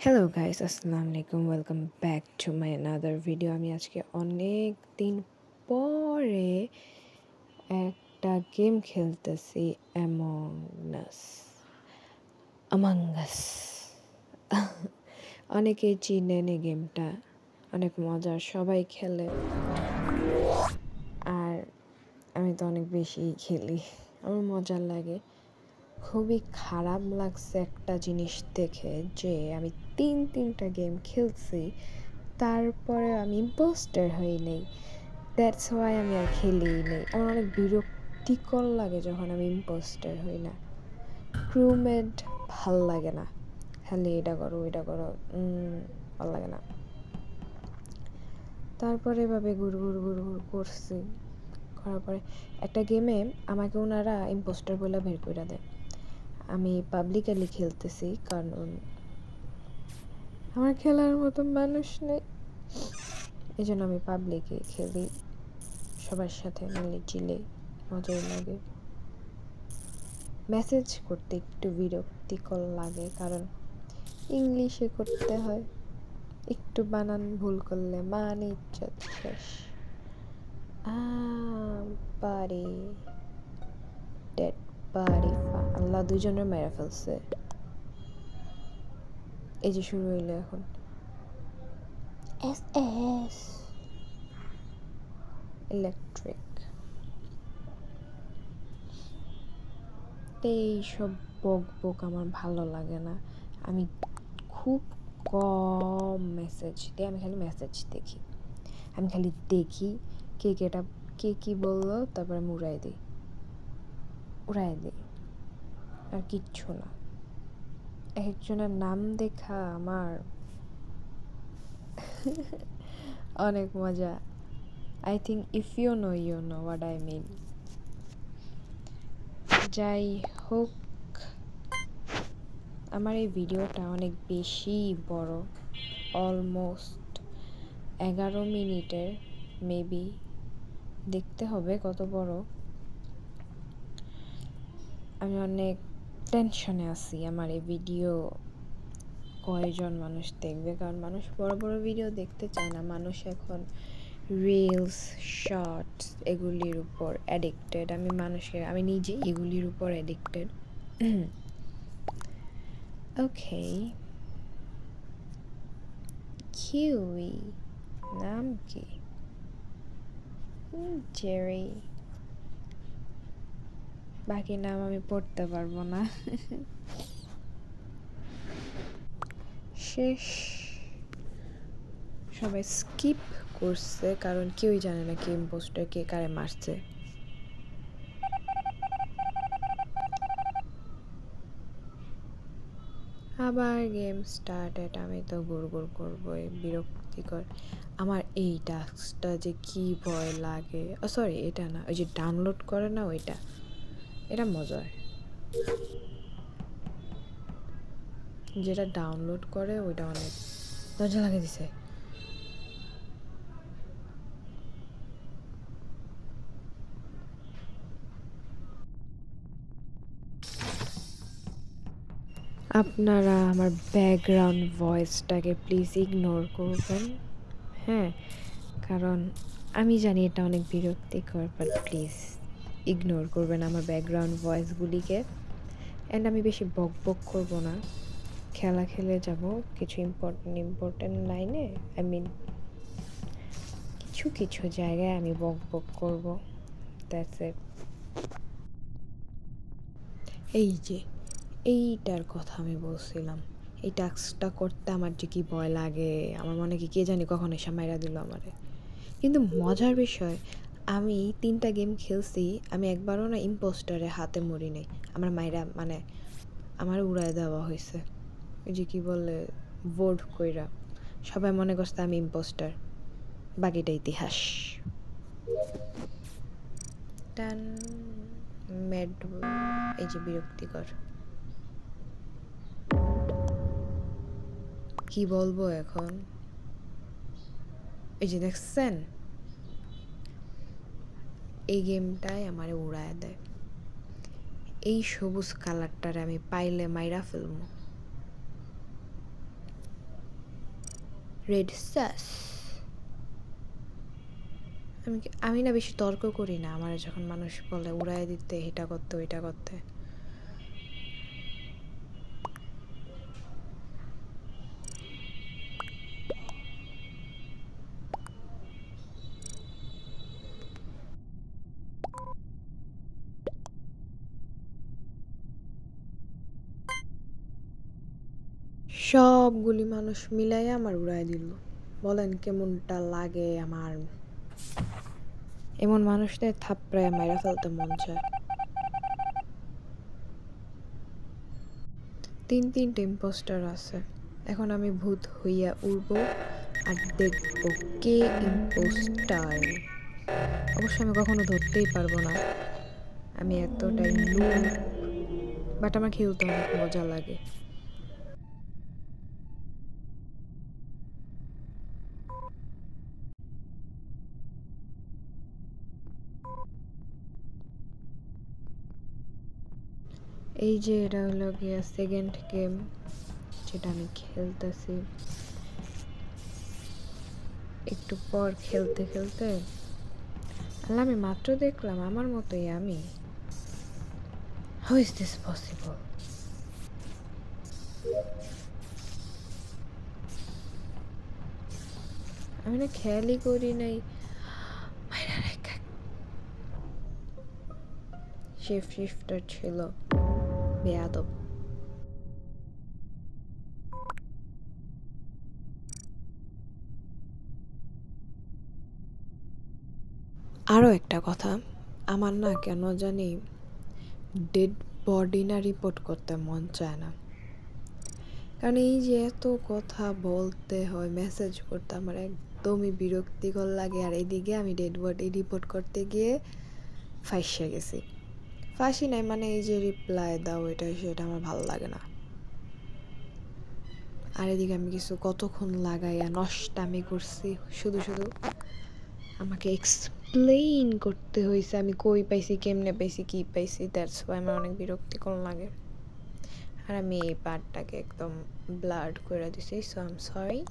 Hello guys, আসসালামু আলাইকুম। Welcome back to my another video. আমি আজকে অনেক দিন পরে একটা গেম খেলতেছি, অ্যামাং আস। অনেকেই চিনেন এই গেমটা, অনেক মজার, সবাই খেলে। আর আমি তো অনেক বেশি খেলি, আমার মজা লাগে। খুবই খারাপ লাগছে একটা জিনিস দেখে যে আমি তিনটা গেম খেলছি, তারপরে আমি ইম্পোস্টার হই নাই। দ্যাটস ওয়াই আমি আর খেলিই নেই। আমার অনেক বিরক্তিকর লাগে যখন আমি ইম্পোস্টার হই না। ক্রুমেট ভাল লাগে না, খালি এটা করো এটা করো, ভাল লাগে না। তারপরে এভাবে ঘুর ঘুর ঘুর ঘুর করছি, করার পরে একটা গেমে আমাকে ওনারা ইম্পোস্টার বলে বের করে দেয়। আমি পাবলিকালি খেলতেছি কারণ আমার খেলার মতো মানুষ নেই, এই জন্য আমি পাবলিকে খেলি, সবার সাথে মিলে চিলে, মজাই লাগে। মেসেজ করতে একটু বিরক্তিকর লাগে কারণ ইংলিশে করতে হয়, একটু বানান ভুল করলে মানে ইজ্জত শেষ। বাড়ি ডেড বাড়ি, আল্লাহ দুজনের মেরে ফেলছে। এই যে শুরু হইলো এখন এস এস ইলেকট্রিক। এইসব বক আমার ভালো লাগে না। আমি খুব কম মেসেজ দিই, আমি খালি মেসেজ দেখি। আমি খালি দেখি কে কী বললো, তারপরে আমি উড়াই দিই আর কিচ্ছু না। একজনের নাম দেখা আমার অনেক মজা। I think if you know what I mean. যাই হোক, আমার এই ভিডিওটা অনেক বেশি বড়, অলমোস্ট 11 মিনিটের, মেবি দেখতে হবে কত বড়। আমি অনেক টেনশনে আছি আমার এই ভিডিও কয়জন মানুষ দেখবে, কারণ মানুষ বড় বড় ভিডিও দেখতে চায় না। মানুষ এখন রিলস, শর্টস এগুলির উপর অ্যাডিক্টেড। আমি নিজে এগুলির উপর অ্যাডিক্টেড। ওকে, কিউই নাম কি? জেরি। বাকি নাম আমি পড়তে পারবো না। শেষ, সবাই স্কিপ করছে কারণ কেউই জানে না কে ইম্পোস্টার, কে কারে মারছে। আবার গেম স্টার্টেড। আমি তো গুড় করবো, বিরক্তিকর। আমার এই টাস্কটা যে কি ভয় লাগে। সরি, এটা না, ওই যে ডাউনলোড করে না ওইটা, এটা মজার। যেটা ডাউনলোড করে ওইটা অনেক মজা লাগে দিছে। আপনারা আমার ব্যাকগ্রাউন্ড ভয়েসটাকে প্লিজ ইগনোর করবেন, হ্যাঁ, কারণ আমি জানি এটা অনেক বিরক্তিকর, বাট প্লিজ ইগনোর করবেন আমার ব্যাকগ্রাউন্ড ভয়েসগুলিকে। অ্যান্ড আমি বেশি বক করবো না, খেলা খেলে যাব কিছু ইম্পর্টেন্ট লাইনে, আই মিন কিছু জায়গায় আমি বক করবো, দ্যাটস ইট। এই যে এইটার কথা আমি বলছিলাম, এই টাস্কটা করতে আমার যে কি ভয় লাগে। আমার মনে কি কে জানি কখন এসে মাইরা দিল আমারে। কিন্তু মজার বিষয়, আমি 3টা গেম খেলছি, আমি একবারও না ইম্পোস্টারে হাতে মরি নাই। আমার মাইরা মানে আমার উড়ায় দেওয়া হয়েছে, ওই যে কি বলে ভোট কইরা, সবাই মনে করছে আমি ইম্পোস্টার, বাকিটা ইতিহাস। টান ম্যাড, এই যে বিরক্তিকর, কি বলবো এখন। এই যে দেখছেন, এই গেমটায় আমারে উড়ায় দেয়। এই সবুজ কালারটারে আমি পাইলে মাইরা ফেলবো। Red sauce. আমি না বেশি তর্ক করি না, আমার যখন মানুষ বলে উড়াই দিতে, এটা করতে ওইটা করতে। সবগুলি মানুষ মিলাই আমার উড়াই দিল। বলেন কেমনটা লাগে আমার? এমন মানুষদের থাপড়ায় মেরে ফেলতে মন চায়। তিনটে ইম্পোস্টার আছে। এখন আমি ভূত হইয়া উড়ব আর দেখব কে ইম্পোস্টার। অবশ্য আমি কখনো ধরতেই পারবো না, আমি এতটাই নুব। বাট আমার খেলতে অনেক মজা লাগে। এই যে এটা হলো গিয়া সেকেন্ড গেম যেটা আমি খেলতেছি। একটু পর খেলতে খেলতে আল্লাহ, আমি মাত্র দেখলাম আমার মতোই আমি। How is this possible? আমি না খেয়ালই করি নাই শিফটার ছিল, বেয়াদব। আরও একটা কথা, আমার না কেন জানি ডেড বডি না রিপোর্ট করতে মন চায় না। কারণ এই যে এত কথা বলতে হয়, মেসেজ করতে আমার একদমই বিরক্তিকর লাগে। আর এদিকে আমি ডেড বডি রিপোর্ট করতে গিয়ে ফাঁসে গেছি। ফাঁসি নাই মানে এই যে রিপ্লাই দাও এটা সেটা আমার ভালো লাগে না। আর এদিকে আমি কিছু কতক্ষণ লাগাইয়া নষ্টামি করছি, শুধু শুধু আমাকে এক্সপ্লেইন করতে হয়েছে আমি কই পাইছি, কেমনে পাইছি, কি পাইছি। দ্যাটস ওয়াই আমার অনেক বিরক্তিকর লাগে। আর আমি এই পার্টটাকে একদম ব্লাড করে দিছি, সো আই এম সরি।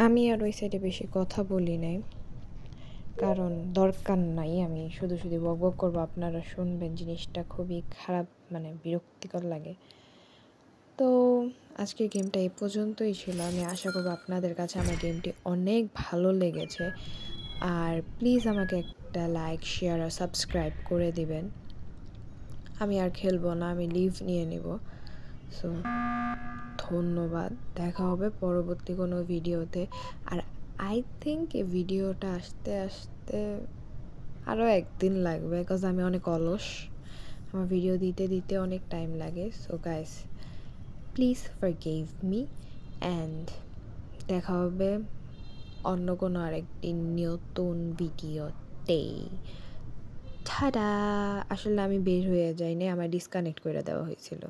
আমি আর ওই সাইডে বেশি কথা বলি নাই, কারণ দরকার নাই। আমি শুধু শুধু বক বক করবো, আপনারা শুনবেন, জিনিসটা খুবই খারাপ, মানে বিরক্তিকর লাগে। তো আজকের গেমটা এই পর্যন্তই ছিল। আমি আশা করবো আপনাদের কাছে আমার গেমটি অনেক ভালো লেগেছে। আর প্লিজ আমাকে একটা লাইক, শেয়ার আর সাবস্ক্রাইব করে দিবেন। আমি আর খেলবো না, আমি লিভ নিয়ে নিব। সো ধন্যবাদ, দেখা হবে পরবর্তী কোনো ভিডিওতে। আর আই থিঙ্ক এই ভিডিওটা আসতে আসতে আরও একদিন লাগবে, বিকজ আমি অনেক অলস, আমার ভিডিও দিতে দিতে অনেক টাইম লাগে। So guys, please forgive me, and দেখা হবে অন্য কোনো আরেকটি নতুন ভিডিওতে। টাটা। আসলে আমি বের হয়ে যাইনি, আমার ডিসকানেক্ট করে দেওয়া হয়েছিল।